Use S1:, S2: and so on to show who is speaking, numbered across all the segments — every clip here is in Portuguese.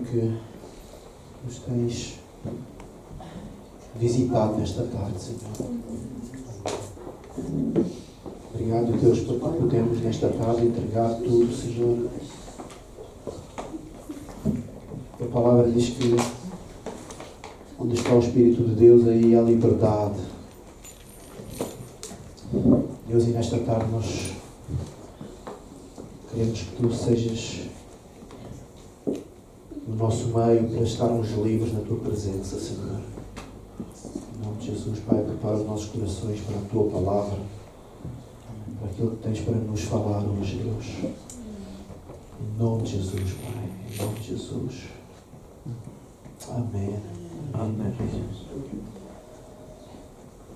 S1: porque nos tens visitado nesta tarde, Senhor. Obrigado, Deus, porque podemos nesta tarde entregar tudo, Senhor. A palavra diz que onde está o Espírito de Deus, aí há liberdade. Deus, e nesta tarde nós queremos que Tu sejas no nosso meio para estarmos livres na Tua presença, Senhor. Em nome de Jesus, Pai, prepara os nossos corações para a Tua palavra, para aquilo que Tens para nos falar hoje, Deus. Em nome de Jesus, Pai. Em nome de Jesus. Amém. Amém.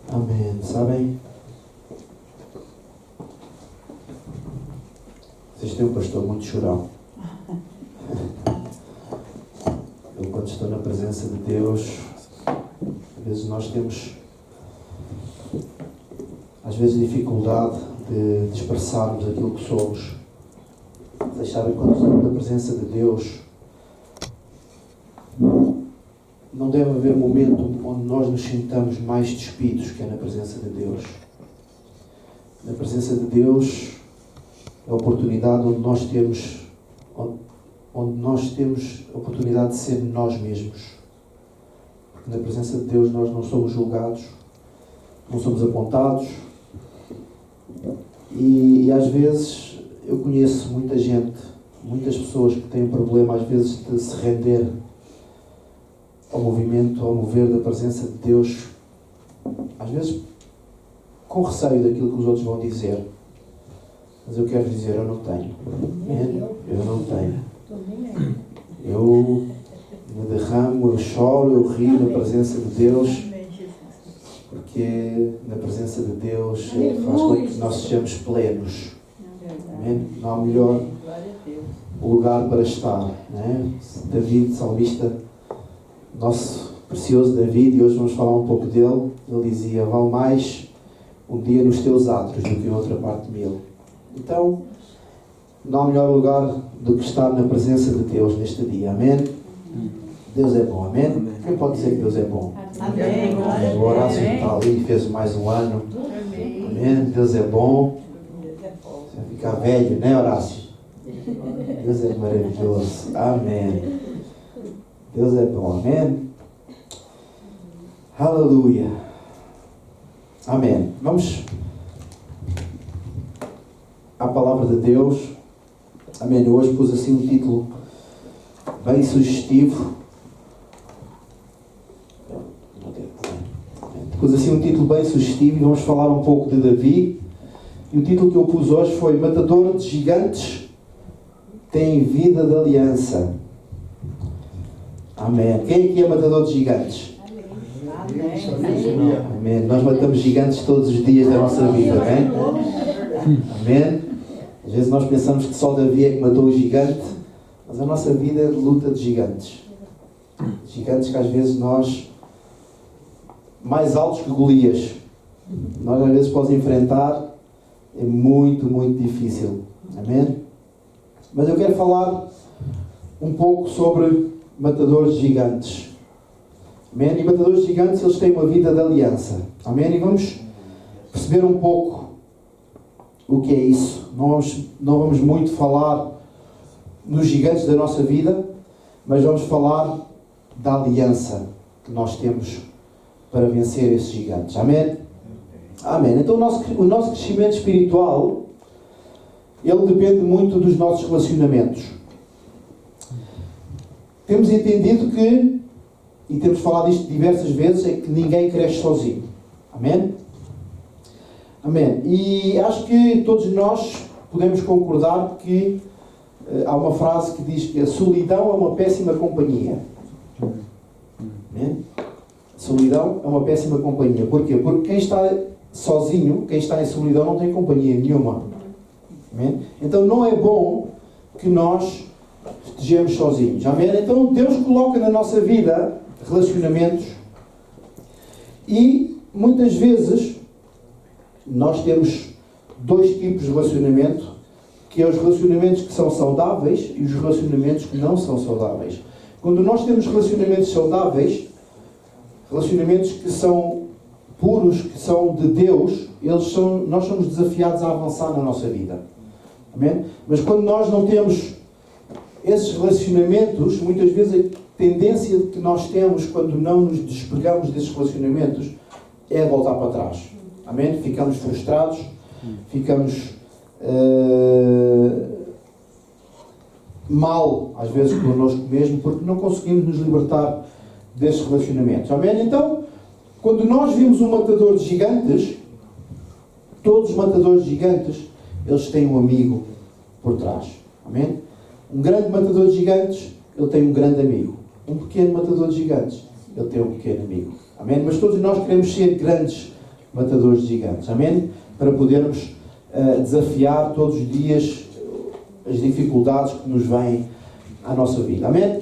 S1: Amém. Sabem? Vocês têm um pastor muito chorão. Eu, quando estou na presença de Deus, às vezes nós temos dificuldade de expressarmos aquilo que somos. Vocês sabem, quando estamos na presença de Deus, não deve haver momento onde nós nos sintamos mais despidos que é na presença de Deus. Na presença de Deus é a oportunidade onde nós temos a oportunidade de ser nós mesmos. Porque na presença de Deus nós não somos julgados, não somos apontados. E às vezes eu conheço muita gente, muitas pessoas que têm problema às vezes de se render ao movimento, ao mover da presença de Deus, às vezes com receio daquilo que os outros vão dizer. Mas eu quero dizer, eu não tenho. Eu não tenho. Eu me derramo, eu choro, eu rio na presença de Deus, porque na presença de Deus faz com que nós sejamos plenos. Amém? Não há melhor lugar para estar. Né? David, salmista, nosso precioso David, e hoje vamos falar um pouco dele, ele dizia, vale mais um dia nos teus átrios do que em outra parte de mil. Então, não há melhor lugar do que estar na presença de Deus neste dia. Amém? Deus é bom. Amém? Quem pode dizer que Deus é bom?
S2: Amém.
S1: O Horácio está ali e fez mais um ano. Amém? Deus é bom. Você vai ficar velho, né, Horácio? Deus é maravilhoso. Amém. Deus é bom. Amém? Aleluia. Amém. Vamos à palavra de Deus. Amém. Eu hoje pus assim um título bem sugestivo. Pus assim um título bem sugestivo e vamos falar um pouco de Davi. E o título que eu pus hoje foi Matador de Gigantes tem vida de aliança. Amém. Quem aqui é matador de gigantes? Amém. Amém. Nós matamos gigantes todos os dias da nossa vida. Amém? Amém. Às vezes nós pensamos que só Davi é que matou o gigante, mas a nossa vida é de luta de gigantes. Gigantes que às vezes nós, mais altos que Golias, nós às vezes podemos enfrentar, é muito, muito difícil. Amém? Mas eu quero falar um pouco sobre matadores de gigantes. Amém? E matadores de gigantes, eles têm uma vida de aliança. Amém? E vamos perceber um pouco o que é isso. Não vamos muito falar nos gigantes da nossa vida, mas vamos falar da aliança que nós temos para vencer esses gigantes. Amém? Amém. Então o nosso crescimento espiritual, ele depende muito dos nossos relacionamentos. Temos entendido que, e temos falado isto diversas vezes, é que ninguém cresce sozinho. Amém? Amém. E acho que todos nós podemos concordar que há uma frase que diz que a solidão é uma péssima companhia. Amém? A solidão é uma péssima companhia. Porquê? Porque quem está sozinho, quem está em solidão, não tem companhia nenhuma. Amém? Então não é bom que nós estejamos sozinhos. Amém? Então Deus coloca na nossa vida relacionamentos e muitas vezes nós temos dois tipos de relacionamento, que é os relacionamentos que são saudáveis e os relacionamentos que não são saudáveis. Quando nós temos relacionamentos saudáveis, relacionamentos que são puros, que são de Deus, nós somos desafiados a avançar na nossa vida. Amém? Mas quando nós não temos esses relacionamentos, muitas vezes a tendência que nós temos quando não nos despegamos desses relacionamentos é voltar para trás. Amém? Ficamos frustrados, ficamos mal, às vezes, connosco mesmo, porque não conseguimos nos libertar desses relacionamentos. Amém? Então, quando nós vimos um matador de gigantes, todos os matadores de gigantes, eles têm um amigo por trás. Amém? Um grande matador de gigantes, ele tem um grande amigo. Um pequeno matador de gigantes, ele tem um pequeno amigo. Amém? Mas todos nós queremos ser grandes matadores de gigantes. Amém? Para podermos desafiar todos os dias as dificuldades que nos vêm à nossa vida. Amém?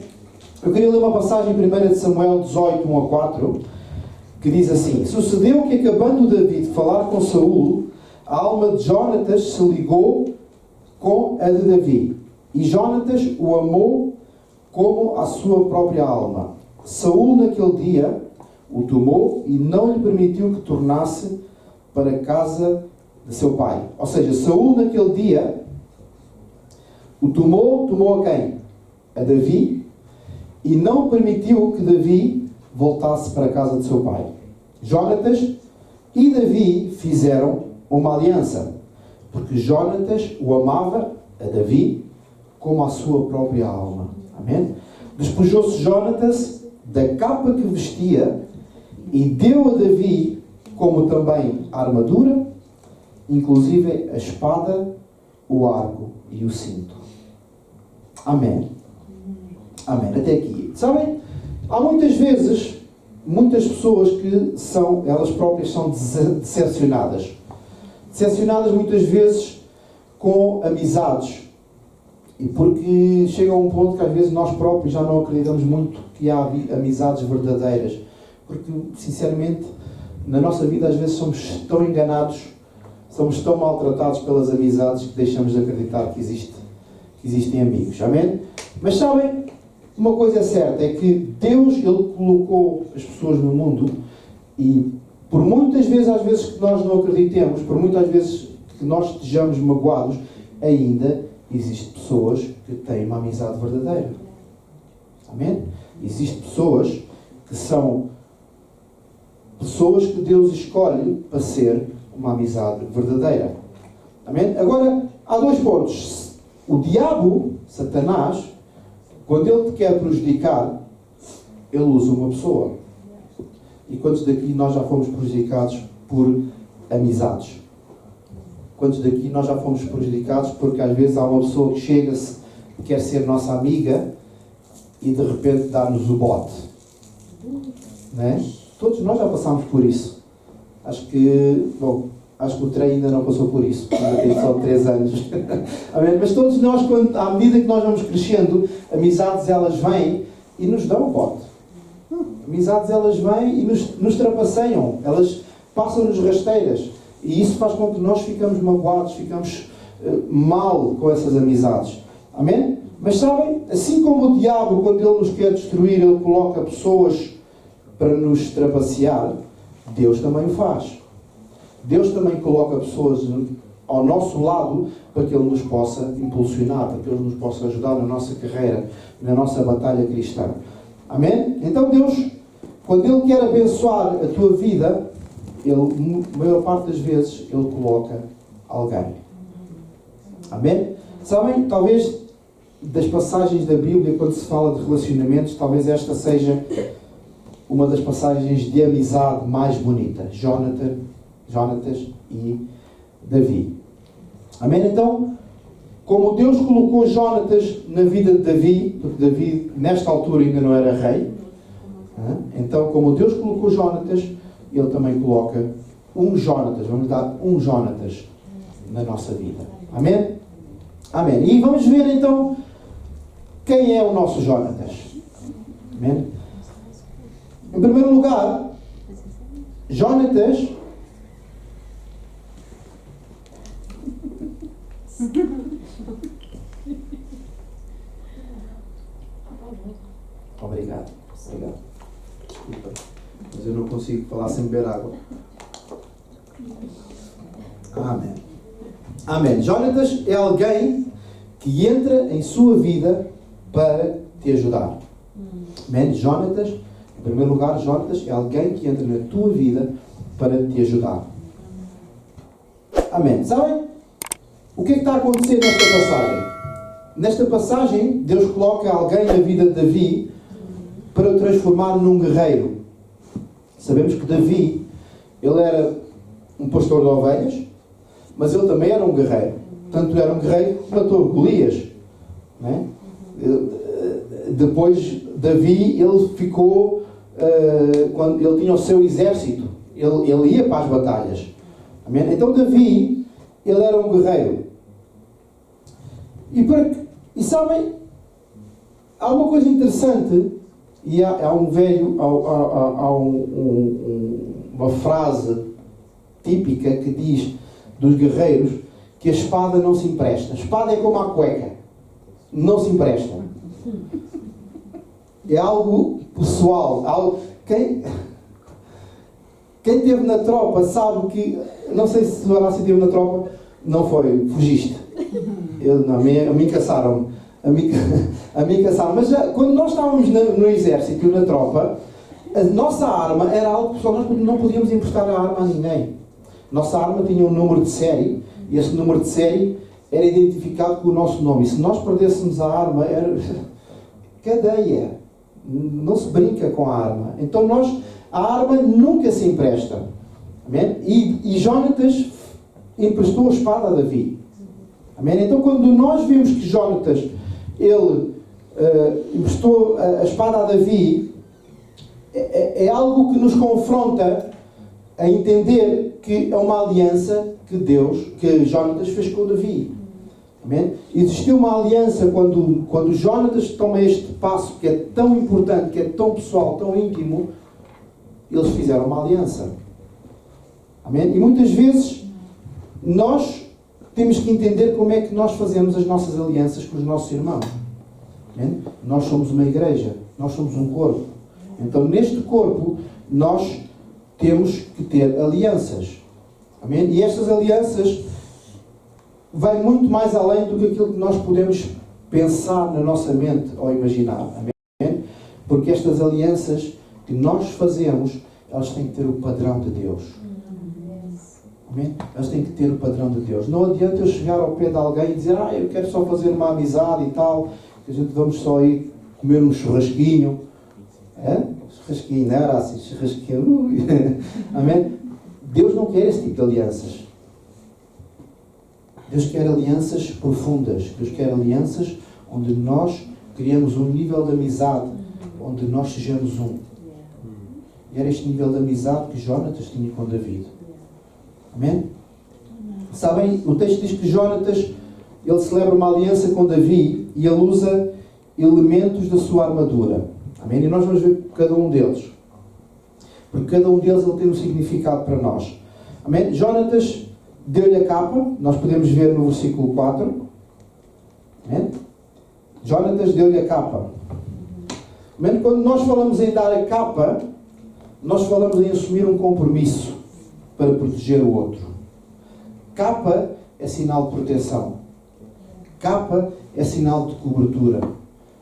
S1: Eu queria ler uma passagem em 1 Samuel 18, 1 a 4, que diz assim: Sucedeu que, acabando David de falar com Saul, a alma de Jonatas se ligou com a de Davi, e Jonatas o amou como a sua própria alma. Saul, naquele dia, o tomou e não lhe permitiu que tornasse para a casa de seu pai. Ou seja, Saul, naquele dia, o tomou a quem? A Davi, e não permitiu que Davi voltasse para a casa de seu pai. Jonatas e Davi fizeram uma aliança, porque Jonatas o amava, a Davi, como a sua própria alma. Amém? Despojou-se Jonatas da capa que vestia e deu a Davi como também a armadura, inclusive a espada, o arco e o cinto. Amém. Amém. Até aqui. Sabem, há muitas vezes, muitas pessoas que elas próprias são decepcionadas. Decepcionadas muitas vezes com amizades. E porque chega a um ponto que às vezes nós próprios já não acreditamos muito que há amizades verdadeiras. Porque, sinceramente, na nossa vida às vezes somos tão enganados, somos tão maltratados pelas amizades que deixamos de acreditar que existem amigos. Amém? Mas sabem, uma coisa é certa, é que Deus, Ele colocou as pessoas no mundo e por muitas vezes, às vezes que nós não acreditemos, por muitas vezes que nós estejamos magoados, ainda existem pessoas que têm uma amizade verdadeira. Amém? Existem pessoas que são pessoas que Deus escolhe para ser uma amizade verdadeira. Amém? Agora, há dois pontos. O diabo, Satanás, quando ele te quer prejudicar, ele usa uma pessoa. E quantos daqui nós já fomos prejudicados por amizades? Quantos daqui nós já fomos prejudicados porque às vezes há uma pessoa que chega-se, quer ser nossa amiga e de repente dá-nos o bote? Não é? Todos nós já passámos por isso. Acho que o Trey ainda não passou por isso, ainda tem só 3 anos. Mas todos nós, à medida que nós vamos crescendo, amizades elas vêm e nos dão o bote. Amizades elas vêm e nos trapasseiam, elas passam-nos rasteiras. E isso faz com que nós ficamos magoados, ficamos mal com essas amizades. Amém? Mas sabem, assim como o diabo, quando ele nos quer destruir, ele coloca pessoas para nos trapacear, Deus também o faz. Deus também coloca pessoas ao nosso lado para que Ele nos possa impulsionar, para que Ele nos possa ajudar na nossa carreira, na nossa batalha cristã. Amém? Então Deus, quando Ele quer abençoar a tua vida, a maior parte das vezes, Ele coloca alguém. Amém? Sabem, talvez das passagens da Bíblia, quando se fala de relacionamentos, talvez esta seja uma das passagens de amizade mais bonita. Jonatas e Davi. Amém? Então, como Deus colocou Jonatas na vida de Davi, porque Davi nesta altura ainda não era rei, então como Deus colocou Jonatas, Ele também coloca um Jonatas, vamos dar um Jonatas na nossa vida. Amém? Amém. E vamos ver então quem é o nosso Jonatas. Amém? Em primeiro lugar, Jonatas desculpa. Mas eu não consigo falar sem beber água. Amém. Amém. Jonatas é alguém que entra em sua vida para te ajudar. Amém. Jonatas, em primeiro lugar, Jonatas é alguém que entra na tua vida para te ajudar. Amém. Sabem? O que é que está a acontecer nesta passagem? Nesta passagem, Deus coloca alguém na vida de Davi para o transformar num guerreiro. Sabemos que Davi, ele era um pastor de ovelhas, mas ele também era um guerreiro. Portanto, era um guerreiro que matou Golias. Não é? Depois, Davi, ele ficou, quando ele tinha o seu exército, ele ia para as batalhas. Amém? Então, Davi, ele era um guerreiro. E sabem, há uma coisa interessante, e há uma frase típica que diz dos guerreiros que a espada não se empresta. A espada é como a cueca, não se empresta. É algo pessoal. Quem esteve na tropa sabe que, não sei se o Horácio esteve na tropa, não foi, fugiste. A mim caçaram-me. A mim caçaram. Mas quando nós estávamos no exército, na tropa, a nossa arma era algo pessoal, nós não podíamos emprestar a arma a ninguém. Nossa arma tinha um número de série, e esse número de série era identificado com o nosso nome. E se nós perdêssemos a arma, era cadeia. Não se brinca com a arma. Então a arma nunca se empresta. Amém? E Jonatas emprestou a espada a Davi. Amém? Então quando nós vemos que Jonatas, ele emprestou a espada a Davi, é algo que nos confronta a entender que é uma aliança que Jonatas fez com Davi. Amém? Existiu uma aliança quando Jonatas toma este passo que é tão importante, que é tão pessoal, tão íntimo, eles fizeram uma aliança. Amém? E muitas vezes nós temos que entender como é que nós fazemos as nossas alianças com os nossos irmãos. Amém? Nós somos uma igreja, nós somos um corpo. Então neste corpo nós temos que ter alianças. Amém? E estas alianças vai muito mais além do que aquilo que nós podemos pensar na nossa mente ou imaginar. Amém? Porque estas alianças que nós fazemos, elas têm que ter o padrão de Deus. Amém? Elas têm que ter o padrão de Deus. Não adianta eu chegar ao pé de alguém e dizer eu quero só fazer uma amizade e tal, que a gente vamos só ir comer um churrasquinho. Churrasquinho, não era assim? Churrasquinho. Amém? Deus não quer esse tipo de alianças. Deus quer alianças profundas. Deus quer alianças onde nós criamos um nível de amizade, onde nós sejamos um. E era este nível de amizade que Jonatas tinha com Davi. Amém? Sabem, o texto diz que Jonatas, ele celebra uma aliança com Davi e ele usa elementos da sua armadura. Amém? E nós vamos ver cada um deles. Porque cada um deles ele tem um significado para nós. Amém? Jonatas deu-lhe a capa, nós podemos ver no versículo 4. Amém? Jonatas deu-lhe a capa. Amém? Quando nós falamos em dar a capa, nós falamos em assumir um compromisso para proteger o outro. Capa é sinal de proteção. Capa é sinal de cobertura.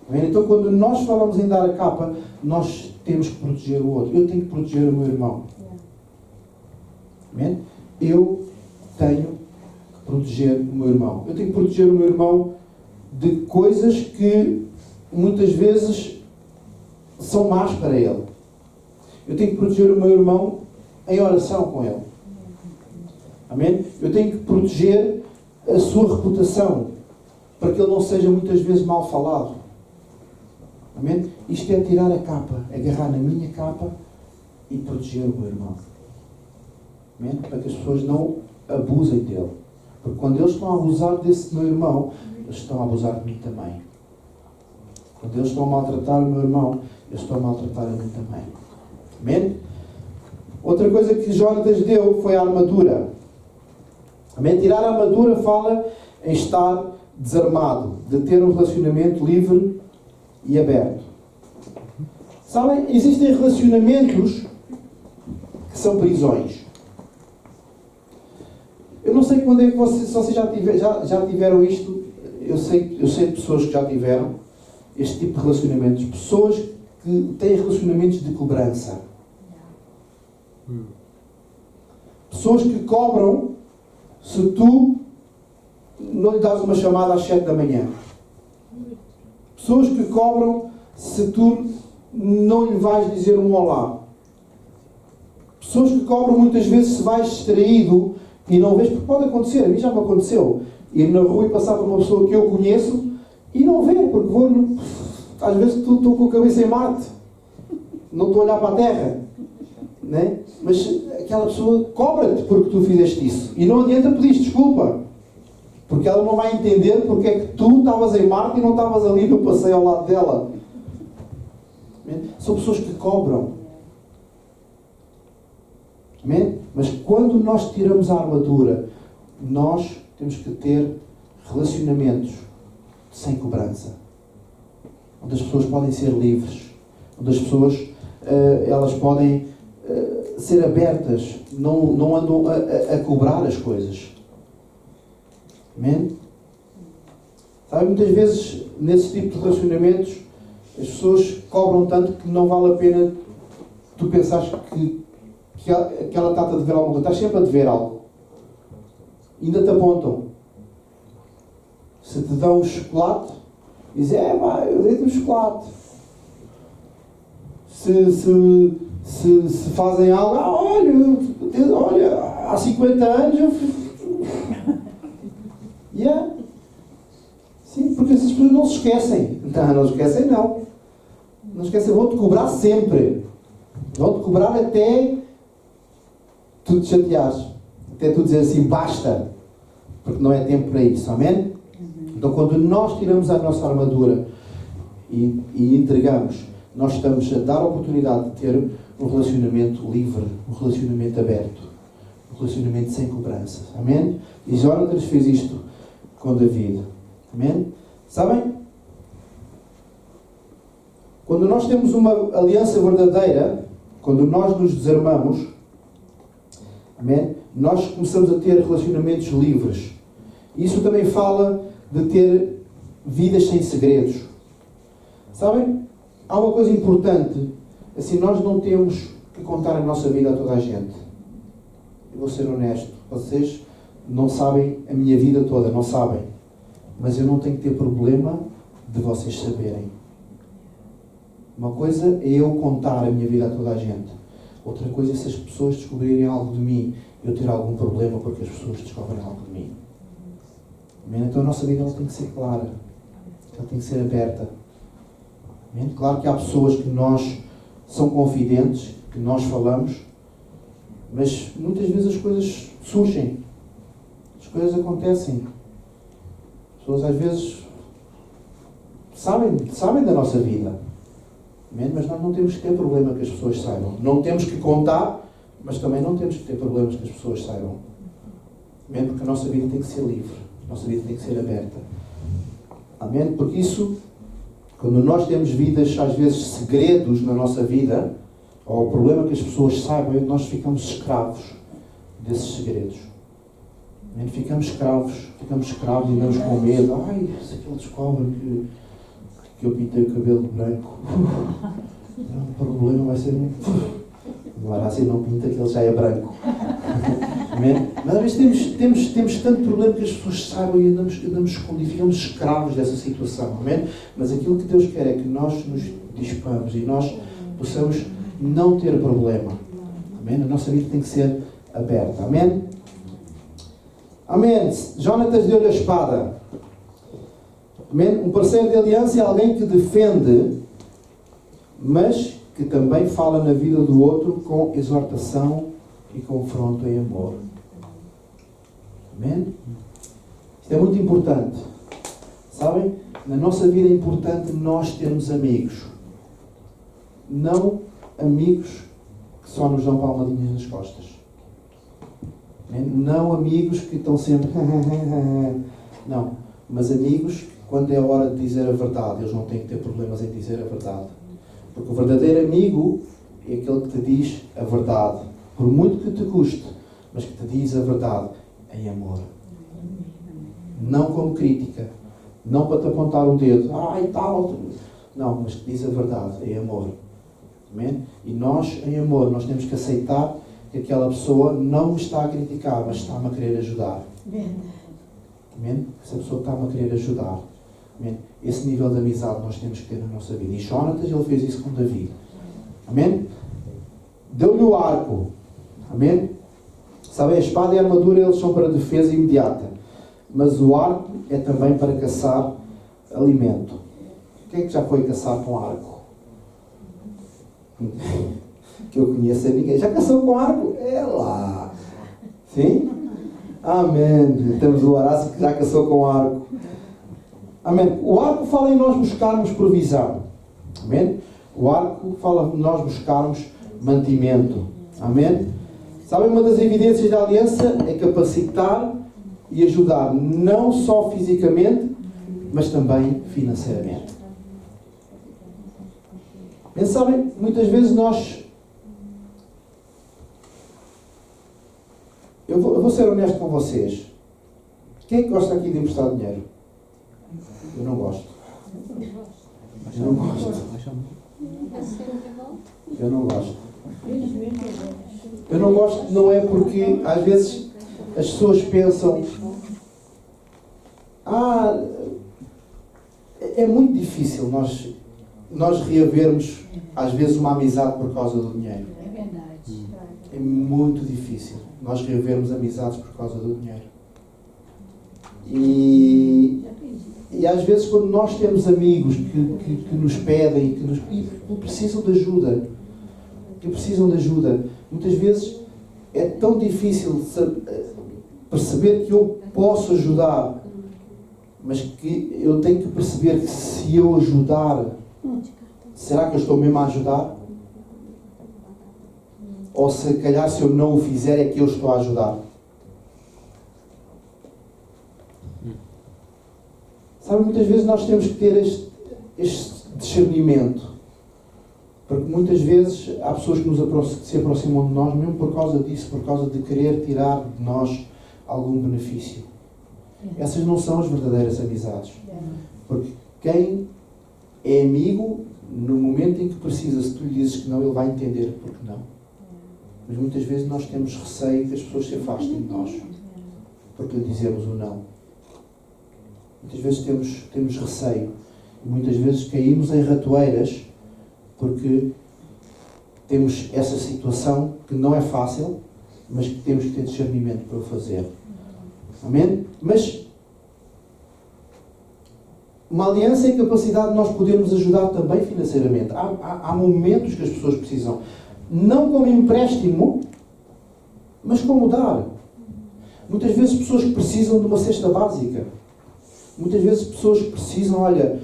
S1: Amém? Então quando nós falamos em dar a capa, nós temos que proteger o outro. Eu tenho que proteger o meu irmão. Amém? Eu tenho que proteger o meu irmão. Eu tenho que proteger o meu irmão de coisas que muitas vezes são más para ele. Eu tenho que proteger o meu irmão em oração com ele. Amém? Eu tenho que proteger a sua reputação para que ele não seja muitas vezes mal falado. Amém? Isto é tirar a capa, agarrar na minha capa e proteger o meu irmão. Amém? Para que as pessoas não abusem dele. Porque quando eles estão a abusar desse meu irmão, eles estão a abusar de mim também. Quando eles estão a maltratar o meu irmão, eles estão a maltratar a mim também. Amém? Outra coisa que Jonatas deu foi a armadura. Amém? Tirar a armadura fala em estar desarmado, de ter um relacionamento livre e aberto. Sabem, existem relacionamentos que são prisões. Eu não sei quando é que vocês, se vocês já tiveram isto. Eu sei de pessoas que já tiveram este tipo de relacionamentos. Pessoas que têm relacionamentos de cobrança. Pessoas que cobram se tu não lhe dás uma chamada às 7 da manhã. Pessoas que cobram se tu não lhe vais dizer um olá. Pessoas que cobram muitas vezes se vais distraído e não vês, porque pode acontecer, a mim já me aconteceu, ir na rua e passar por uma pessoa que eu conheço e não ver, porque às vezes estou com a cabeça em Marte, não estou a olhar para a Terra, né? Mas aquela pessoa cobra-te porque tu fizeste isso e não adianta pedir desculpa, porque ela não vai entender porque é que tu estavas em Marte e não estavas ali no passeio ao lado dela. São pessoas que cobram. Amém? Mas quando nós tiramos a armadura, nós temos que ter relacionamentos sem cobrança, onde as pessoas podem ser livres, onde as pessoas elas podem ser abertas, não andam a cobrar as coisas. Amém? Sabe, muitas vezes nesse tipo de relacionamentos as pessoas cobram tanto que não vale a pena tu pensares que ela está-te a dever alguma coisa. Estás sempre a dever algo. Ainda te apontam. Se te dão um chocolate, dizem, eu dei-te um chocolate. Se fazem algo, olha, há 50 anos eu... Yeah. Sim, porque essas pessoas não se esquecem. Não se esquecem, não. Não se esquecem, vão-te cobrar sempre. Vão-te cobrar até tu te chateares. Até tu dizer assim, basta. Porque não é tempo para isso. Amém? Então, quando nós tiramos a nossa armadura e entregamos, nós estamos a dar a oportunidade de ter um relacionamento livre, um relacionamento aberto, um relacionamento sem cobrança. Amém? E Jonatas fez isto com David. Amém? Sabem? Quando nós temos uma aliança verdadeira, quando nós nos desarmamos, amém? Nós começamos a ter relacionamentos livres. Isso também fala de ter vidas sem segredos. Sabem? Há uma coisa importante. Assim, nós não temos que contar a nossa vida a toda a gente. Eu vou ser honesto. Vocês não sabem a minha vida toda, não sabem. Mas eu não tenho que ter problema de vocês saberem. Uma coisa é eu contar a minha vida a toda a gente. Outra coisa é se as pessoas descobrirem algo de mim, eu ter algum problema porque as pessoas descobrem algo de mim. Então a nossa vida ela tem que ser clara. Ela tem que ser aberta. Claro que há pessoas que nós são confidentes, que nós falamos, mas muitas vezes as coisas surgem. As coisas acontecem. As pessoas às vezes sabem da nossa vida. Mas nós não temos que ter problema que as pessoas saibam. Não temos que contar, mas também não temos que ter problemas que as pessoas saibam. Porque a nossa vida tem que ser livre. A nossa vida tem que ser aberta. Amém? Porque isso, quando nós temos vidas, às vezes, segredos na nossa vida, ou o problema que as pessoas saibam, nós ficamos escravos desses segredos. Amém? Ficamos escravos e andamos com medo. Se aquele descobre que eu pintei o cabelo branco, o problema vai ser muito... Agora assim não pinta que ele já é branco. Mas às vezes temos tanto problema que as pessoas saibam e andamos escondidos, ficamos escravos dessa situação. Amém? Mas aquilo que Deus quer é que nós nos dispamos e nós possamos não ter problema. Amém? A nossa vida tem que ser aberta. Amém? Amém? Jonatas deu-lhe a espada. Amém? Um parceiro de aliança é alguém que defende, mas que também fala na vida do outro com exortação e confronto em amor. Amém? Isto é muito importante. Sabem? Na nossa vida é importante nós termos amigos. Não amigos que só nos dão palmadinhas nas costas. Amém? Não amigos que estão sempre... Não. Mas amigos que, quando é a hora de dizer a verdade, eles não têm que ter problemas em dizer a verdade. Porque o verdadeiro amigo é aquele que te diz a verdade, por muito que te custe, mas que te diz a verdade em amor. Não como crítica, não para te apontar o dedo, ai tal, não, mas que diz a verdade em amor. Amém? E nós, em amor, nós temos que aceitar que aquela pessoa não me está a criticar, mas está-me a querer ajudar. Amém? Essa pessoa está-me a querer ajudar. Amém? Esse nível de amizade nós temos que ter na nossa vida. E Jonatas, ele fez isso com Davi. Amém? Deu-lhe o arco. Amém? Sabem, a espada e a armadura eles são para defesa imediata. Mas o arco é também para caçar alimento. Quem é que já foi caçar com arco? Que eu conheço a ninguém. Já caçou com arco? É lá. Sim? Amém. Temos o Horácio que já caçou com arco. Amém. O arco fala em nós buscarmos provisão. Amém? O arco fala em nós buscarmos mantimento. Amém? Sabem, uma das evidências da aliança é capacitar e ajudar, não só fisicamente, mas também financeiramente. Mas sabem, muitas vezes nós... Eu vou ser honesto com vocês. Quem é que gosta aqui de emprestar dinheiro? Eu não gosto. Eu não gosto. Eu não gosto. Eu não gosto, não é porque às vezes as pessoas pensam é muito difícil nós reavermos às vezes uma amizade por causa do dinheiro.
S2: É verdade.
S1: É muito difícil nós reavermos amizades por causa do dinheiro. E às vezes quando nós temos amigos que nos pedem que precisam de ajuda, muitas vezes é tão difícil perceber que eu posso ajudar, mas que eu tenho que perceber que se eu ajudar, será que eu estou mesmo a ajudar? Ou se calhar se eu não o fizer é que eu estou a ajudar? Sabe, muitas vezes nós temos que ter este discernimento. Porque muitas vezes há pessoas que se aproximam de nós mesmo por causa disso, por causa de querer tirar de nós algum benefício. Essas não são as verdadeiras amizades. Porque quem é amigo, no momento em que precisa, se tu lhe dizes que não, ele vai entender porque não. Mas muitas vezes nós temos receio que as pessoas se afastem de nós, porque lhe dizemos o não. Muitas vezes temos receio. E muitas vezes caímos em ratoeiras porque temos essa situação que não é fácil, mas que temos que ter discernimento para o fazer. Amém? Mas uma aliança é a capacidade de nós podermos ajudar também financeiramente. Há momentos que as pessoas precisam, não como empréstimo, mas como dar. Muitas vezes pessoas que precisam de uma cesta básica. Muitas vezes pessoas que precisam, olha,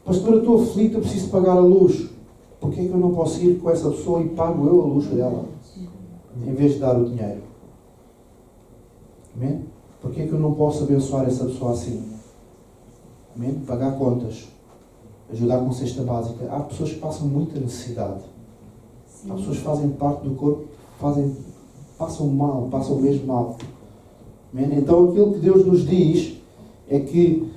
S1: pastor, eu estou aflito, eu preciso pagar a luz. Porquê é que eu não posso ir com essa pessoa e pago eu a luz dela? Em vez de dar o dinheiro. Amém? Porquê é que eu não posso abençoar essa pessoa assim? Amém? Pagar contas. Ajudar com cesta básica. Há pessoas que passam muita necessidade. Sim. Há pessoas que fazem parte do corpo, passam mal, passam mesmo mal. Amém? Então aquilo que Deus nos diz é que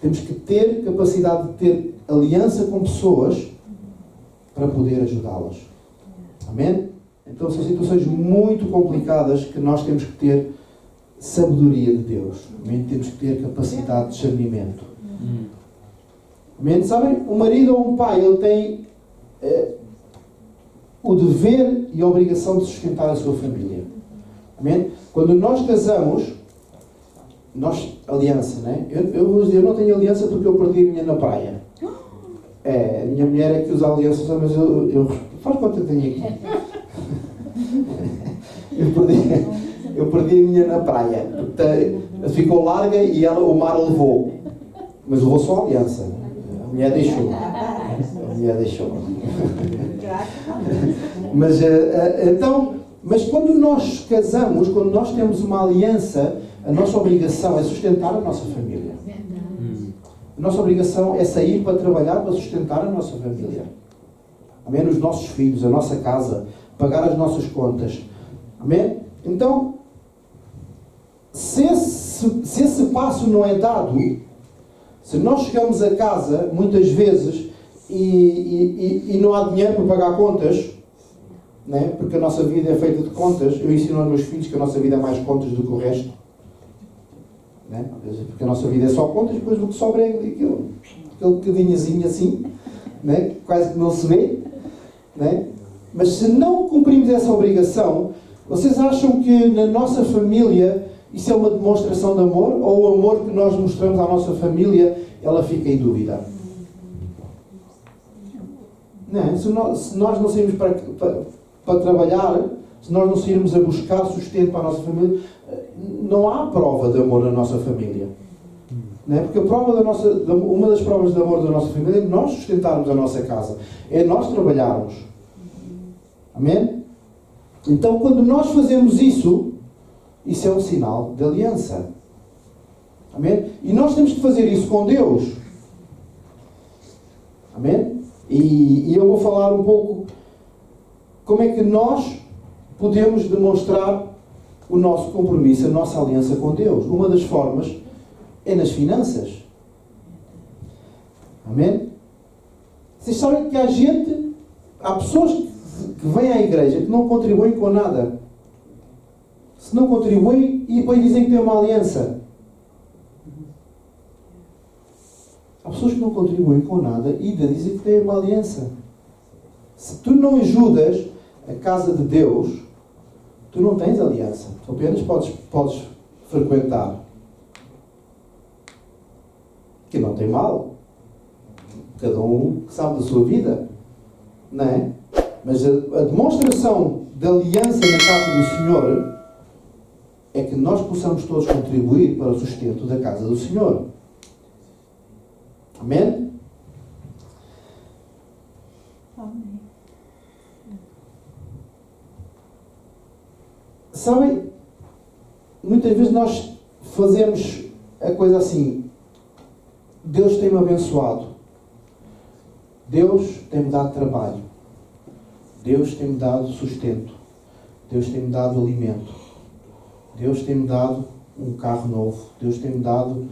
S1: temos que ter capacidade de ter aliança com pessoas para poder ajudá-las. Amém? Então são situações muito complicadas que nós temos que ter sabedoria de Deus. Amém? Temos que ter capacidade de discernimento. Amém? Sabem, um marido ou um pai, ele tem o dever e a obrigação de sustentar a sua família. Amém? Quando nós casamos, aliança, né? Eu vou dizer, eu não tenho aliança porque eu perdi a minha na praia. A minha mulher é que usa alianças, mas eu faz quanto eu tenho aqui? eu perdi a minha na praia. Ficou larga e o mar levou. Mas levou só a aliança. A mulher deixou. Mas quando nós casamos, quando nós temos uma aliança, a nossa obrigação é sustentar a nossa família. A nossa obrigação é sair para trabalhar, para sustentar a nossa família. Amém? Os nossos filhos, a nossa casa, pagar as nossas contas. Amém? Então, se esse passo não é dado, se nós chegamos a casa, muitas vezes, e não há dinheiro para pagar contas, né? Porque a nossa vida é feita de contas. Eu ensino aos meus filhos que a nossa vida é mais contas do que o resto. Né? Porque a nossa vida é só contas, depois o que sobra é aquele bocadinhozinho assim, né? Quase que não se vê. Né? Mas se não cumprimos essa obrigação, vocês acham que na nossa família isso é uma demonstração de amor? Ou o amor que nós mostramos à nossa família, ela fica em dúvida? Não, se nós não sairmos para trabalhar, se nós não sairmos a buscar sustento para a nossa família, não há prova de amor na nossa família. Não é? Porque uma das provas de amor da nossa família é nós sustentarmos a nossa casa. É nós trabalharmos. Amém? Então, quando nós fazemos isso é um sinal de aliança. Amém? E nós temos que fazer isso com Deus. Amém? E eu vou falar um pouco como é que nós podemos demonstrar o nosso compromisso, a nossa aliança com Deus. Uma das formas é nas finanças. Amém? Vocês sabem que há pessoas que vêm à igreja que não contribuem com nada. Se não contribuem, e depois dizem que têm uma aliança. Há pessoas que não contribuem com nada e ainda dizem que têm uma aliança. Se tu não ajudas a casa de Deus, tu não tens aliança. Tu apenas podes frequentar. Que não tem mal. Cada um sabe da sua vida. Não é? Mas a demonstração de aliança na casa do Senhor é que nós possamos todos contribuir para o sustento da casa do Senhor. Amém?
S2: Amém.
S1: Sabem, muitas vezes nós fazemos a coisa assim: Deus tem-me abençoado, Deus tem-me dado trabalho, Deus tem-me dado sustento, Deus tem-me dado alimento, Deus tem-me dado um carro novo, Deus tem-me dado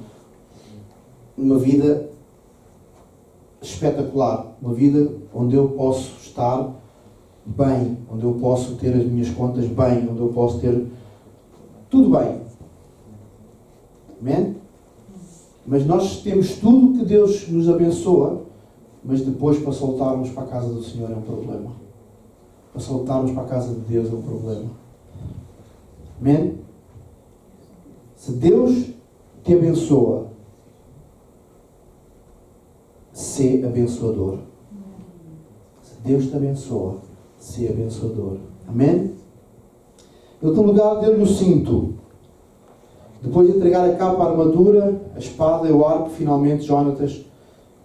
S1: uma vida espetacular, uma vida onde eu posso estar bem, onde eu posso ter as minhas contas bem, onde eu posso ter tudo bem. Amém? Mas nós temos tudo que Deus nos abençoa, mas depois para soltarmos para a casa do Senhor é um problema. Para soltarmos para a casa de Deus é um problema. Amém? Se Deus te abençoa, sê abençoador. Se Deus te abençoa, sê abençoador. Amém? Em outro lugar, deu-lhe o cinto. Depois de entregar a capa, a armadura, a espada e o arco, finalmente Jonatas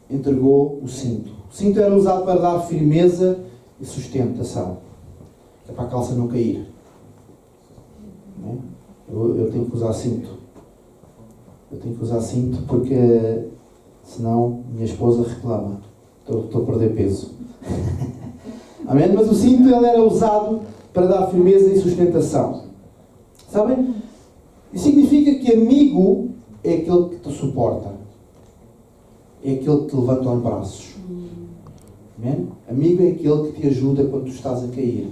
S1: entregou o cinto. O cinto era usado para dar firmeza e sustentação. É para a calça não cair. Amém? Eu tenho que usar cinto. Eu tenho que usar cinto porque senão minha esposa reclama. Estou a perder peso. Amém? Mas o cinto ele era usado para dar firmeza e sustentação. Sabem? Isso significa que amigo é aquele que te suporta. É aquele que te levanta os braços. Amém? Amigo é aquele que te ajuda quando tu estás a cair.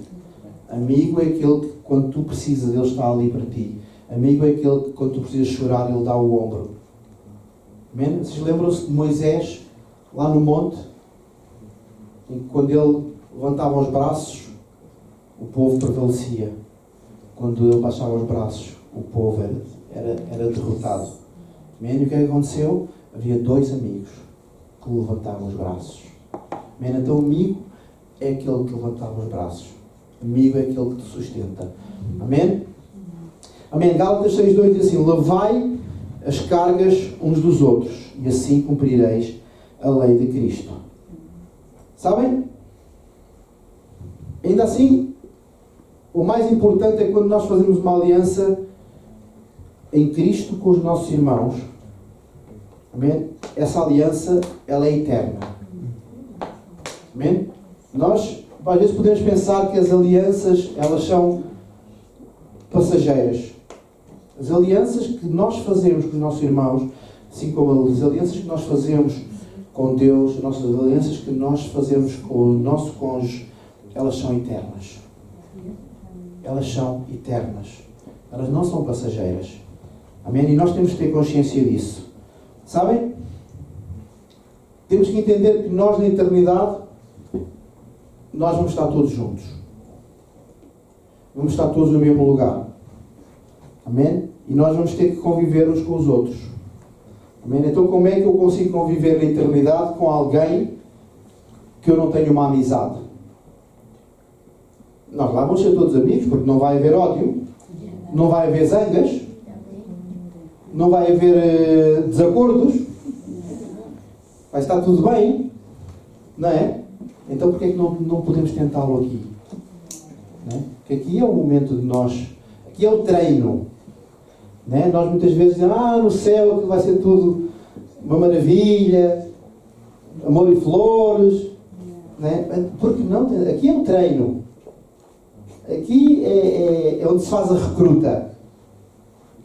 S1: Amigo é aquele que quando tu precisas, ele está ali para ti. Amigo é aquele que quando tu precisas chorar, ele dá o ombro. Amém? Vocês lembram-se de Moisés lá no monte? Em que quando ele levantava os braços, o povo prevalecia. Quando ele baixava os braços, o povo era derrotado. Amém? E o que é que aconteceu? Havia 2 amigos que levantavam os braços. Amém? Então, amigo é aquele que levantava os braços. Amigo é aquele que te sustenta. Amém? Amém? Gálatas 6:2 diz assim: levai as cargas uns dos outros e assim cumprireis a lei de Cristo. Sabem? Ainda assim, o mais importante é quando nós fazemos uma aliança em Cristo com os nossos irmãos. Amém? Essa aliança, ela é eterna. Amém? Nós, às vezes, podemos pensar que as alianças, elas são passageiras. As alianças que nós fazemos com os nossos irmãos, assim como as alianças que nós fazemos com Deus, as nossas alianças que nós fazemos com o nosso cônjuge, elas são eternas. Elas são eternas. Elas não são passageiras. Amém? E nós temos que ter consciência disso. Sabem? Temos que entender que nós, na eternidade, nós vamos estar todos juntos. Vamos estar todos no mesmo lugar. Amém? E nós vamos ter que conviver uns com os outros. Amém? Então, como é que eu consigo conviver na eternidade com alguém que eu não tenho uma amizade? Nós lá vamos ser todos amigos, porque não vai haver ódio, não vai haver zangas, não vai haver desacordos, vai estar tudo bem, não é? Então, porquê é que não podemos tentá-lo aqui? Não é? Porque aqui é o momento de nós, aqui é o treino. Não é? Nós muitas vezes dizemos, no céu aquilo vai ser tudo uma maravilha, amor e flores, não é? Porque não? Aqui é o treino. Aqui é onde se faz a recruta.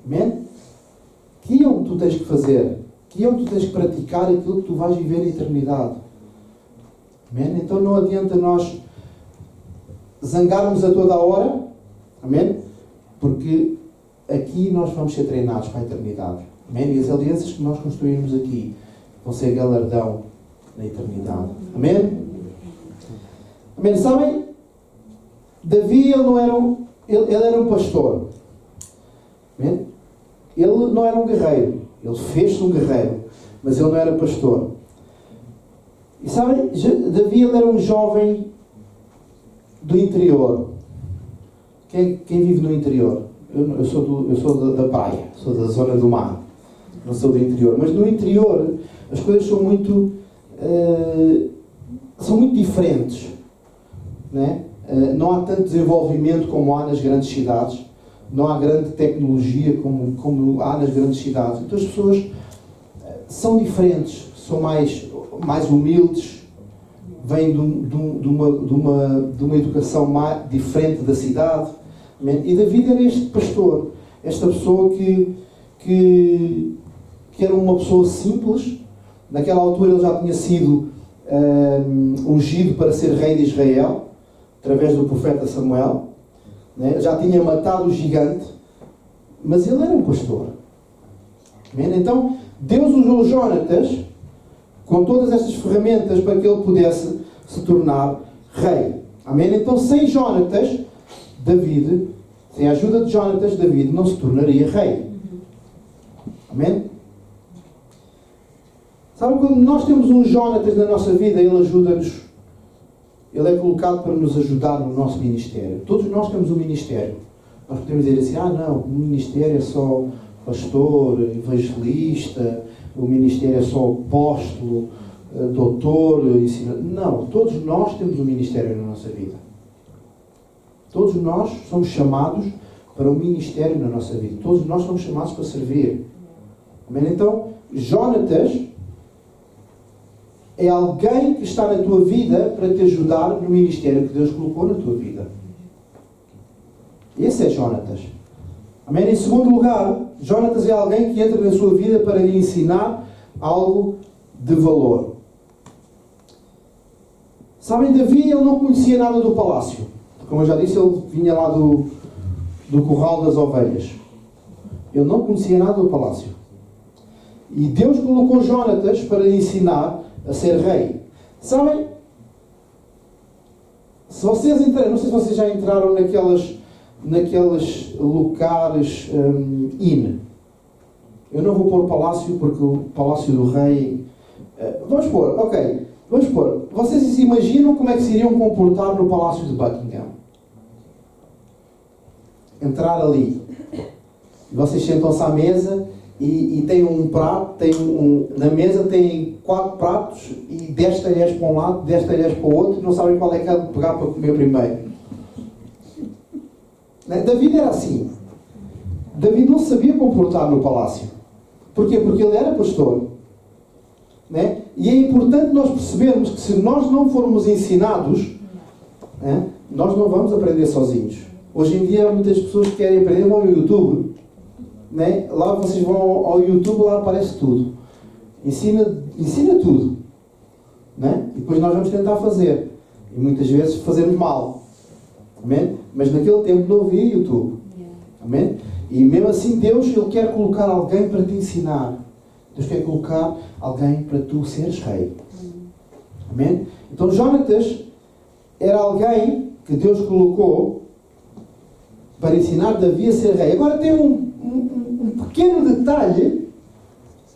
S1: Amém? Aqui é onde tu tens que fazer. Aqui é onde tu tens que praticar aquilo que tu vais viver na eternidade. Amém? Então não adianta nós zangarmos a toda a hora. Amém? Porque aqui nós vamos ser treinados para a eternidade. Amém? E as alianças que nós construímos aqui vão ser galardão na eternidade. Amém? Amém? Sabem? Davi, ele era um pastor. Amém? Ele não era um guerreiro. Ele fez-se um guerreiro. Mas ele não era pastor. E sabem? Davi, ele era um jovem do interior. Quem vive no interior? Eu sou da praia. Sou da zona do mar. Não sou do interior. Mas no interior, as coisas são muito diferentes. Não é? Não há tanto desenvolvimento como há nas grandes cidades. Não há grande tecnologia como há nas grandes cidades. Então as pessoas são diferentes, são mais humildes, vêm de uma educação mais diferente da cidade. E Davi era este pastor, esta pessoa que era uma pessoa simples. Naquela altura ele já tinha sido ungido para ser rei de Israel, através do profeta Samuel, né? Já tinha matado o gigante, mas ele era um pastor. Amém? Então, Deus usou Jonatas com todas estas ferramentas para que ele pudesse se tornar rei. Amém? Então, sem Jonatas, sem a ajuda de Jonatas, David não se tornaria rei. Amém? Sabe, quando nós temos um Jonatas na nossa vida, ele ajuda-nos. Ele é colocado para nos ajudar no nosso ministério. Todos nós temos um ministério. Nós podemos dizer assim, não, o ministério é só pastor, evangelista, o ministério é só apóstolo, doutor, ensinador. Não, todos nós temos um ministério na nossa vida. Todos nós somos chamados para um ministério na nossa vida. Todos nós somos chamados para servir. Amém? Então, Jonatas é alguém que está na tua vida para te ajudar no ministério que Deus colocou na tua vida. Esse é Jonatas. Amém? Em segundo lugar, Jonatas é alguém que entra na sua vida para lhe ensinar algo de valor. Sabem, Davi, ele não conhecia nada do palácio. Como eu já disse, ele vinha lá do curral das ovelhas. Ele não conhecia nada do palácio. E Deus colocou Jonatas para lhe ensinar a ser rei. Sabem? Se vocês entrarem, não sei se vocês já entraram naqueles lugares Eu não vou pôr palácio porque o palácio do rei... Vamos pôr. Vocês se imaginam como é que se iriam comportar no palácio de Buckingham? Entrar ali. Vocês sentam-se à mesa e têm um prato, na mesa têm 4 pratos e 10 talheres para um lado, 10 talheres para o outro, e não sabem qual é que há de pegar para comer primeiro. Davi era assim. Davi não se sabia comportar no palácio. Porquê? Porque ele era pastor. Né? E é importante nós percebermos que se nós não formos ensinados, né, nós não vamos aprender sozinhos. Hoje em dia, muitas pessoas que querem aprender vão ao YouTube. Né? Lá vocês vão ao YouTube, lá aparece tudo. Ensina tudo. Né? E depois nós vamos tentar fazer. E muitas vezes fazemos mal. Amém? Mas naquele tempo não havia YouTube. Amém? E mesmo assim Deus, Ele quer colocar alguém para te ensinar. Deus quer colocar alguém para tu seres rei. Amém? Então Jonatas era alguém que Deus colocou para ensinar Davi a ser rei. Agora tem um pequeno detalhe,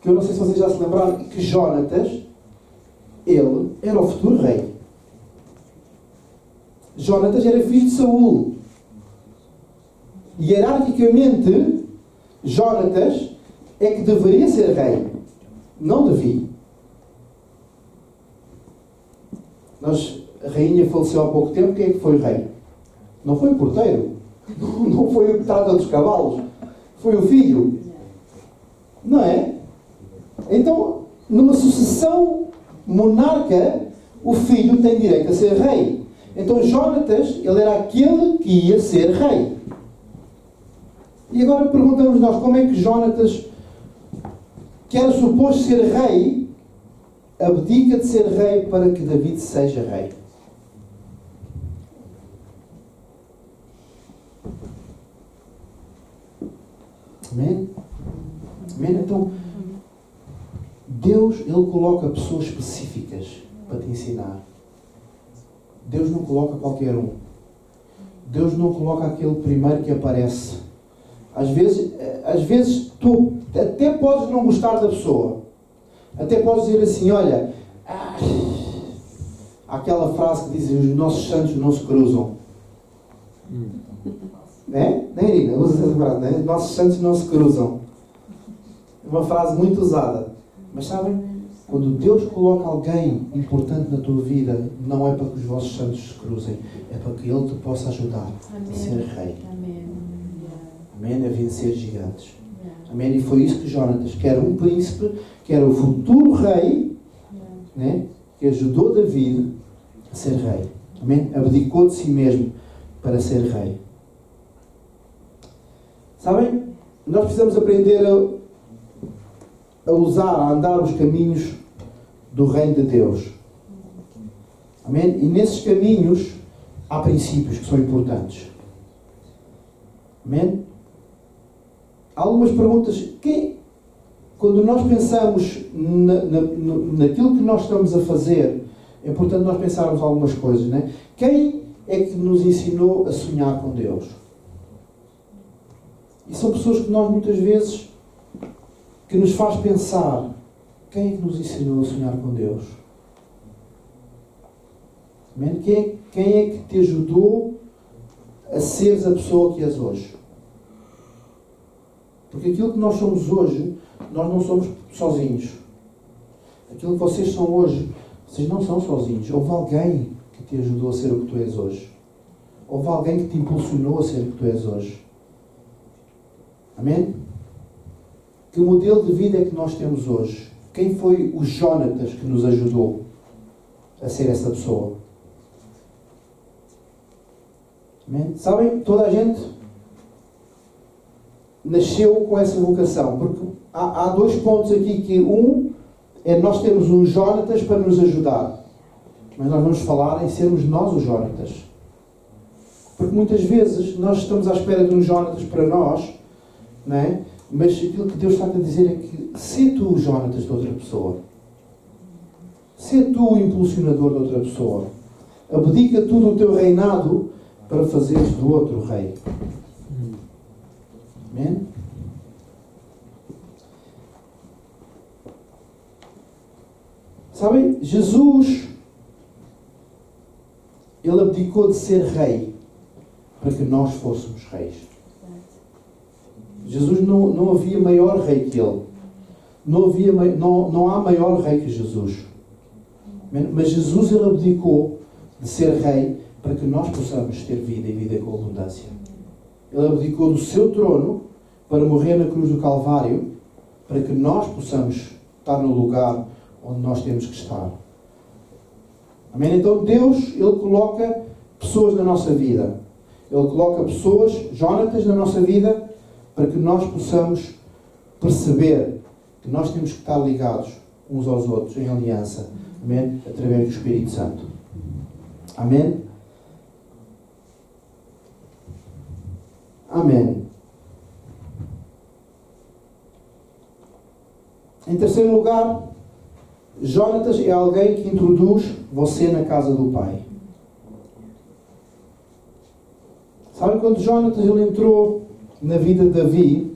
S1: que eu não sei se vocês já se lembraram, que Jonatas, ele era o futuro rei. Jonatas era filho de Saul. E hierarquicamente, Jonatas é que deveria ser rei, não Davi. A rainha faleceu há pouco tempo, quem é que foi rei? Não foi o porteiro, não foi o que trata dos cavalos, foi o filho. Não é? Então, numa sucessão monarca, o filho tem direito a ser rei. Então Jonatas, ele era aquele que ia ser rei. E agora perguntamos nós, como é que Jonatas, que era suposto ser rei, abdica de ser rei para que David seja rei? Amém? Amém? Então, Deus, Ele coloca pessoas específicas para te ensinar. Deus não coloca qualquer um. Deus não coloca aquele primeiro que aparece. Às vezes tu até podes não gostar da pessoa. Até podes dizer assim, olha, aquela frase que diz, os nossos santos não se cruzam. Né? Né, Irina? Usa essa frase, né? Os nossos santos não se cruzam. É uma frase muito usada. Mas sabem, quando Deus coloca alguém importante na tua vida, não é para que os vossos santos se cruzem, é para que Ele te possa ajudar a ser rei. Amém? A vencer gigantes. Amém? E foi isso que Jonatas, que era um príncipe, que era o futuro rei, né? Que ajudou David a ser rei. Amém? Abdicou de si mesmo para ser rei. Sabem? Nós precisamos aprender a usar, a andar os caminhos do reino de Deus. Amém? E nesses caminhos há princípios que são importantes. Amém? Há algumas perguntas. Quando nós pensamos naquilo que nós estamos a fazer, é importante nós pensarmos algumas coisas, né? Quem é que nos ensinou a sonhar com Deus? E são pessoas que nós muitas vezes, que nos faz pensar, quem é que nos ensinou a sonhar com Deus? Amém? Quem é que te ajudou a seres a pessoa que és hoje? Porque aquilo que nós somos hoje, nós não somos sozinhos. Aquilo que vocês são hoje, vocês não são sozinhos. Houve alguém que te ajudou a ser o que tu és hoje. Houve alguém que te impulsionou a ser o que tu és hoje. Amém? Que modelo de vida é que nós temos hoje? Quem foi o Jonatas que nos ajudou a ser essa pessoa? Amém? Sabem, toda a gente nasceu com essa vocação. Porque há dois pontos aqui, que um é nós temos um Jonatas para nos ajudar. Mas nós vamos falar em sermos nós os Jonatas. Porque muitas vezes nós estamos à espera de um Jonatas para nós, não é? Mas aquilo que Deus está a dizer é que se tu o Jonatas de outra pessoa, se tu o impulsionador de outra pessoa, abdica tudo o teu reinado para fazeres do outro rei. Amém? Sabem, Jesus, Ele abdicou de ser rei para que nós fôssemos reis. Jesus não havia maior rei que Ele. Não há maior rei que Jesus. Mas Jesus, Ele abdicou de ser rei para que nós possamos ter vida e vida com abundância. Ele abdicou do seu trono para morrer na cruz do Calvário, para que nós possamos estar no lugar onde nós temos que estar. Amém? Então Deus, Ele coloca pessoas na nossa vida. Ele coloca pessoas, Jónatas, na nossa vida, para que nós possamos perceber que nós temos que estar ligados uns aos outros, em aliança. Amém? Através do Espírito Santo. Amém? Amém. Em terceiro lugar, Jónatas é alguém que introduz você na casa do Pai. Sabe, quando Jónatas ele entrou na vida de Davi,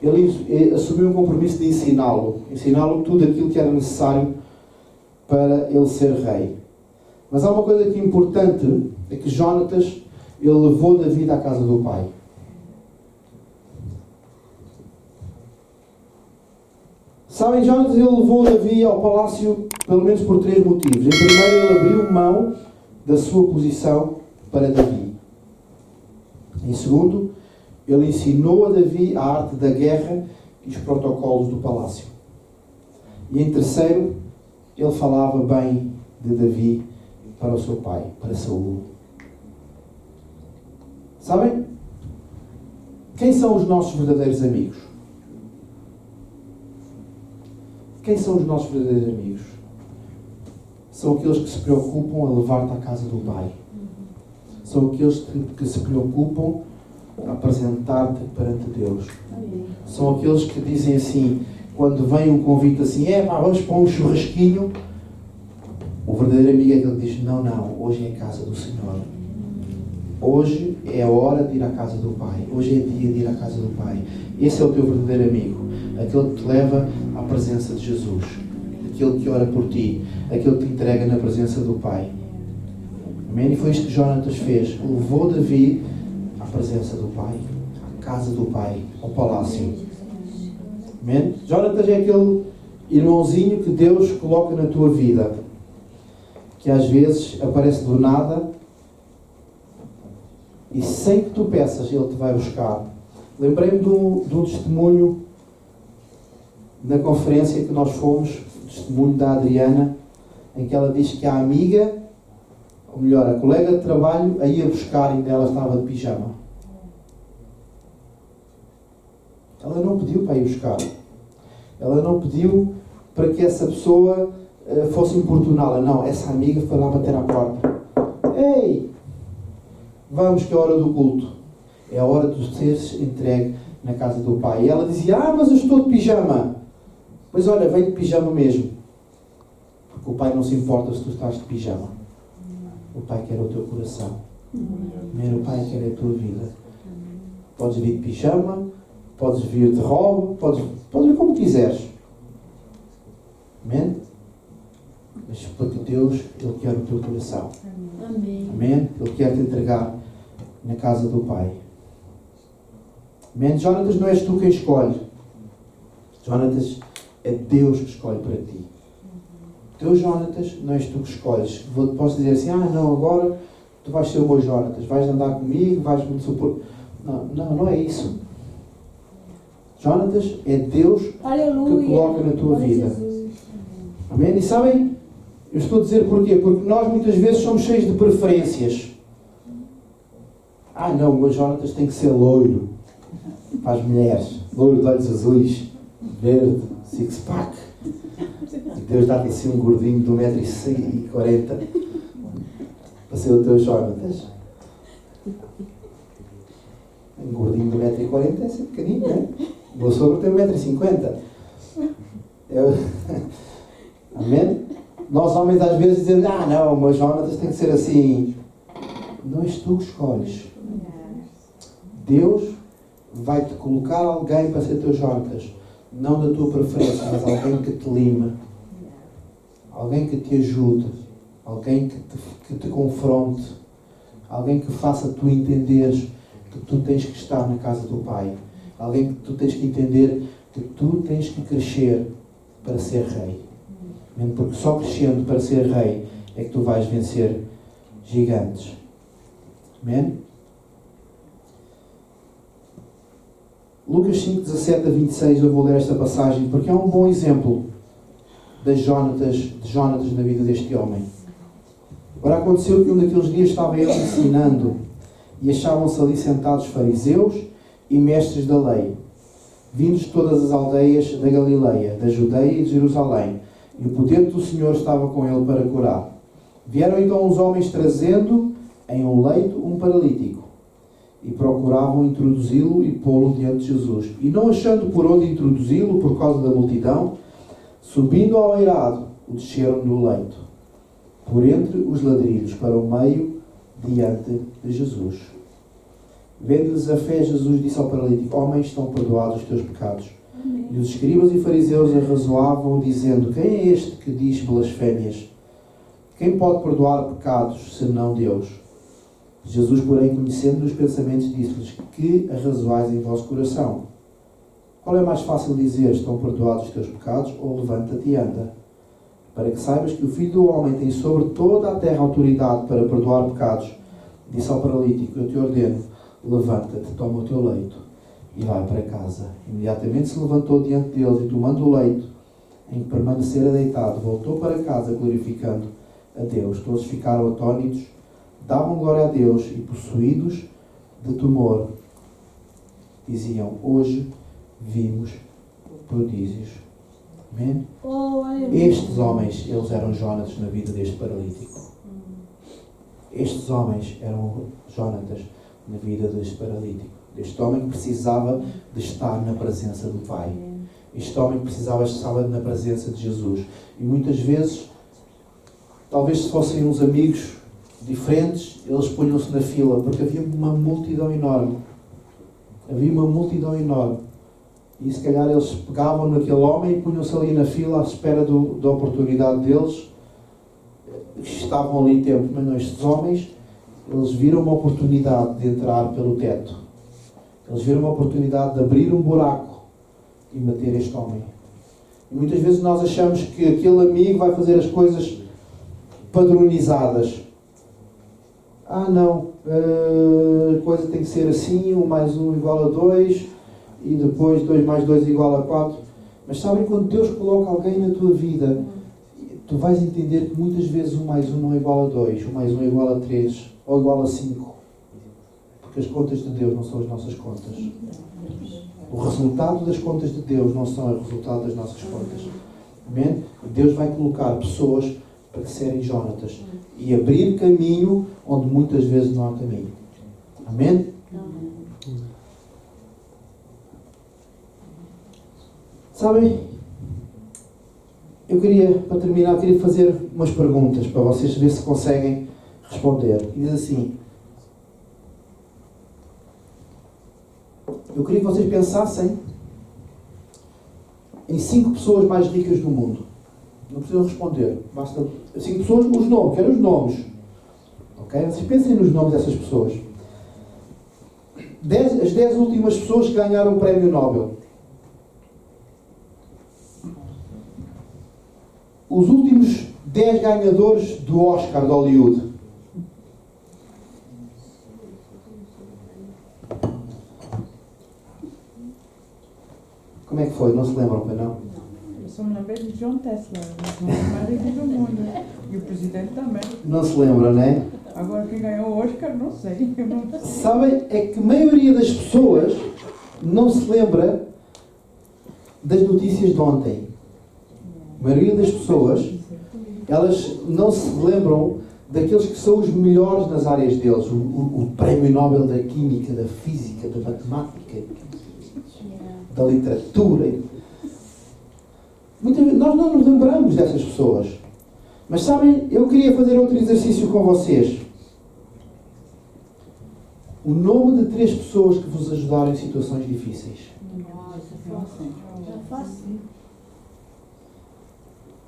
S1: ele assumiu um compromisso de ensiná-lo tudo aquilo que era necessário para ele ser rei. Mas há uma coisa que é importante, é que Jónatas ele levou Davi à casa do Pai. Sabem, Jónatas ele levou Davi ao palácio pelo menos por 3 motivos. Em primeiro, ele abriu mão da sua posição para Davi. Em segundo, ele ensinou a Davi a arte da guerra e os protocolos do palácio. E em terceiro, ele falava bem de Davi para o seu pai, para Saul. Sabem? Quem são os nossos verdadeiros amigos? Quem são os nossos verdadeiros amigos? São aqueles que se preocupam a levar-te à casa do Pai. São aqueles que se preocupam a apresentar-te perante Deus. São aqueles que dizem assim, quando vem um convite assim, vamos para um churrasquinho, o verdadeiro amigo é aquele que diz, não, hoje é a casa do Senhor. Hoje é a hora de ir à casa do Pai. Hoje é dia de ir à casa do Pai. Esse é o teu verdadeiro amigo. Aquele que te leva à presença de Jesus. Aquele que ora por ti. Aquele que te entrega na presença do Pai. Amém? E foi isto que Jónatas fez. Levou Davi à presença do Pai. À casa do Pai. Ao palácio. Amém? Jónatas é aquele irmãozinho que Deus coloca na tua vida. Que às vezes aparece do nada. E sem que tu peças, Ele te vai buscar. Lembrei-me de um testemunho na conferência que nós fomos, o testemunho da Adriana, em que ela diz que a amiga, ou melhor, a colega de trabalho, a ia buscar e ainda ela estava de pijama. Ela não pediu para ir buscar. Ela não pediu para que essa pessoa fosse importuná-la. Não, essa amiga foi lá bater à porta. Ei! Vamos que é a hora do culto. É a hora de seres entregue na casa do Pai. E ela dizia, mas eu estou de pijama. Pois olha, vem de pijama mesmo. Porque o Pai não se importa se tu estás de pijama. O Pai quer o teu coração. Primeiro o Pai quer a tua vida. Podes vir de pijama, podes vir de robe, podes vir como quiseres. Amém? Mas porque Deus, Ele quer o teu coração.
S2: Amém.
S1: Amém? Ele quer te entregar na casa do Pai. Amém? Jónatas, não és tu quem escolhe. Jónatas, é Deus que escolhe para ti. Teu Jónatas, não és tu que escolhes. Posso dizer assim, não, agora tu vais ser o meu Jónatas. Vais andar comigo, vais-me supor. Não é isso. Jónatas, é Deus que coloca na tua vida. Amém? E sabem, eu estou a dizer porquê? Porque nós muitas vezes somos cheios de preferências. Não, o meu Jónatas tem que ser loiro. Para as mulheres. Loiro de olhos azuis. Verde. Six-pack. E Deus dá-te assim um gordinho de 1,40 m. Para ser o teu Jónatas. Um gordinho de 1,40 m é assim pequenino, não é? O meu sogro tem 1,50 m. Amém? Nós homens às vezes dizemos, não, o meu Jónatas tem que ser assim. Não és tu que escolhes. Deus vai-te colocar alguém para ser teu Jónatas. Não da tua preferência, mas alguém que te lime. Alguém que te ajude. Alguém que te confronte. Alguém que faça tu entenderes que tu tens que estar na casa do Pai. Alguém que tu tens que entender que tu tens que crescer para ser rei. Porque só crescendo para ser rei é que tu vais vencer gigantes. Amém? Lucas 5, 17 a 26, eu vou ler esta passagem porque é um bom exemplo de Jónatas na vida deste homem. Ora, aconteceu que um daqueles dias estava ele ensinando e achavam-se ali sentados fariseus e mestres da lei, vindos de todas as aldeias da Galileia, da Judeia e de Jerusalém, e o poder do Senhor estava com ele para curar. Vieram então uns homens trazendo em um leito um paralítico, e procuravam introduzi-lo e pô-lo diante de Jesus. E não achando por onde introduzi-lo, por causa da multidão, subindo ao eirado, o desceram do leito, por entre os ladrilhos, para o meio, diante de Jesus. Vendo-lhes a fé, Jesus disse ao paralítico: Homem, estão perdoados os teus pecados. E os escribas e fariseus arrazoavam, dizendo: Quem é este que diz blasfémias? Quem pode perdoar pecados, senão Deus? Jesus, porém, conhecendo os pensamentos, disse-lhes: Que arrazoais em vosso coração? Qual é mais fácil dizer: Estão perdoados os teus pecados, ou levanta-te e anda? Para que saibas que o Filho do Homem tem sobre toda a terra autoridade para perdoar pecados. Disse ao paralítico: Eu te ordeno, levanta-te, toma o teu leito e vai para casa. Imediatamente se levantou diante deles e, tomando o leito em que permanecera deitado, voltou para casa glorificando a Deus. Todos ficaram atónitos, davam glória a Deus e, possuídos de temor, diziam: Hoje vimos prodígios. Amém? Estes homens, eles eram Jónatas na vida deste paralítico. Estes homens eram Jónatas na vida deste paralítico. Este homem que precisava de estar na presença do Pai. Este homem que precisava estar na presença de Jesus. E muitas vezes, talvez se fossem uns amigos diferentes, eles punham-se na fila, porque havia uma multidão enorme. Havia uma multidão enorme. E se calhar eles pegavam naquele homem e punham-se ali na fila à espera da oportunidade deles. Estavam ali tempo, mas não, estes homens, eles viram uma oportunidade de entrar pelo teto. Eles viram uma oportunidade de abrir um buraco e matar este homem. E muitas vezes nós achamos que aquele amigo vai fazer as coisas padronizadas. Não, a coisa tem que ser assim, 1 mais 1 igual a 2, e depois 2 mais 2 igual a 4. Mas sabem, quando Deus coloca alguém na tua vida, tu vais entender que muitas vezes 1 mais 1 não é igual a 2, 1 mais 1 é igual a 3, ou igual a 5. Porque as contas de Deus não são as nossas contas. O resultado das contas de Deus não são o resultado das nossas contas. Amém? Deus vai colocar pessoas para serem Jónatas e abrir caminho onde muitas vezes não há caminho. Amém? Sabem, eu queria, para terminar, fazer umas perguntas para vocês ver se conseguem responder. E diz assim: eu queria que vocês pensassem em 5 pessoas mais ricas do mundo. Não precisam responder. Basta 5 pessoas, os nomes, quero os nomes. Ok? Vocês pensem nos nomes dessas pessoas. As 10 últimas pessoas que ganharam o Prémio Nobel. Os últimos 10 ganhadores do Oscar de Hollywood. Como é que foi? Não se lembram, pai, não?
S2: Eu só me lembrei de John Tesla, o mais rico do mundo. E o presidente também.
S1: Não se lembram, não é?
S2: Agora quem ganhou o Oscar, não sei. Eu não sei.
S1: Sabem, é que a maioria das pessoas não se lembra das notícias de ontem. A maioria das pessoas, elas não se lembram daqueles que são os melhores nas áreas deles. O Prémio Nobel da Química, da Física, da Matemática, da Literatura. Muitas vezes nós não nos lembramos dessas pessoas. Mas sabem, eu queria fazer outro exercício com vocês. O nome de 3 pessoas que vos ajudaram em situações difíceis.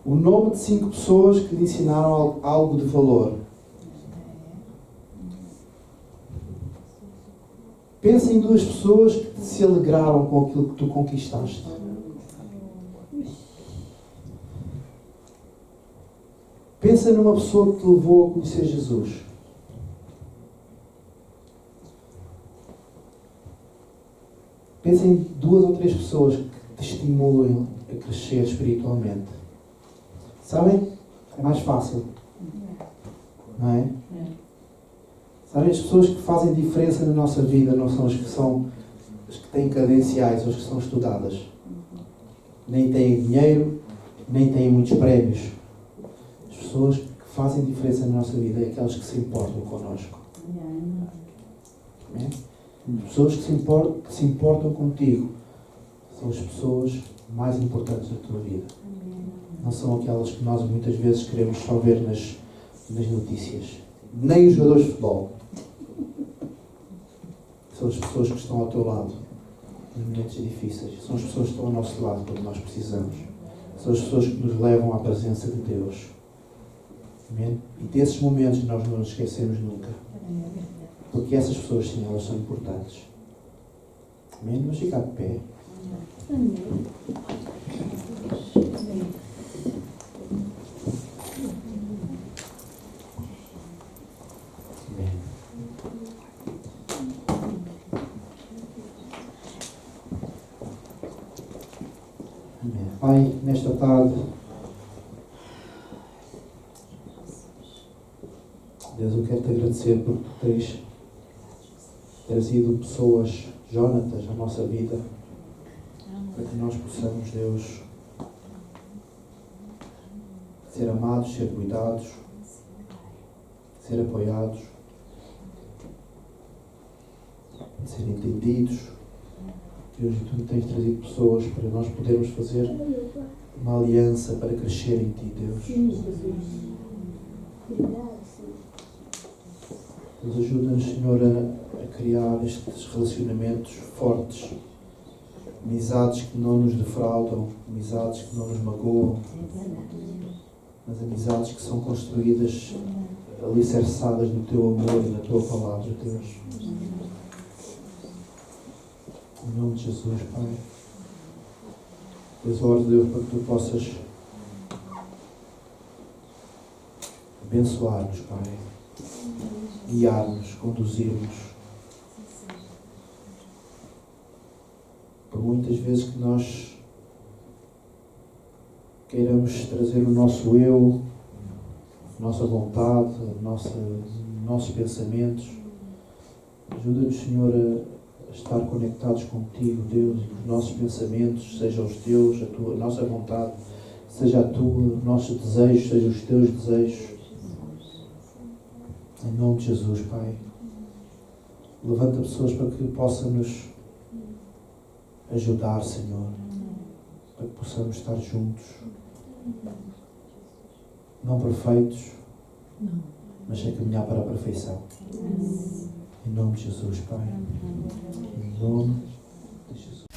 S1: O nome de 5 pessoas que lhe ensinaram algo de valor. Pensa em 2 pessoas que se alegraram com aquilo que tu conquistaste. Pensa numa pessoa que te levou a conhecer Jesus. Pensa em 2 ou 3 pessoas que te estimulam a crescer espiritualmente. Sabem? É mais fácil. Não é? Sabem, as pessoas que fazem diferença na nossa vida não são as que têm credenciais, as que são estudadas. Nem têm dinheiro, nem têm muitos prémios. As pessoas que fazem diferença na nossa vida é aquelas que se importam connosco. Amém? As pessoas que se importam contigo são as pessoas mais importantes da tua vida. Não são aquelas que nós muitas vezes queremos só ver nas notícias. Nem os jogadores de futebol. São as pessoas que estão ao teu lado nos momentos difíceis. São as pessoas que estão ao nosso lado quando nós precisamos. São as pessoas que nos levam à presença de Deus. Amém? E desses momentos nós não nos esquecemos nunca. Porque essas pessoas, sim, elas são importantes. Amém? Vamos ficar de pé. Pai, nesta tarde, Deus, eu quero te agradecer porque tu tens trazido pessoas, Jónatas, à nossa vida, para que nós possamos, Deus, ser amados, ser cuidados, ser apoiados, ser entendidos. Deus, e tu tens trazido pessoas para nós podermos fazer uma aliança para crescer em ti, Deus. Deus, ajuda-nos, Senhor, a criar estes relacionamentos fortes, amizades que não nos defraudam, amizades que não nos magoam, mas amizades que são construídas, alicerçadas no teu amor e na tua palavra, Deus. Em nome de Jesus, Pai. Deus, oro, Deus, para que tu possas abençoar-nos, Pai. Guiar-nos, conduzir-nos. Por muitas vezes que nós queiramos trazer o nosso eu, a nossa vontade, nossos pensamentos, ajuda-nos, Senhor, a estar conectados contigo, Deus, e que os nossos pensamentos sejam os teus, a nossa vontade seja a tua, os nossos desejos sejam os teus desejos. Em nome de Jesus, Pai. Levanta pessoas para que possam nos ajudar, Senhor, para que possamos estar juntos, não perfeitos, mas a caminhar para a perfeição. Em nome de Jesus, Pai. Em nome de Jesus.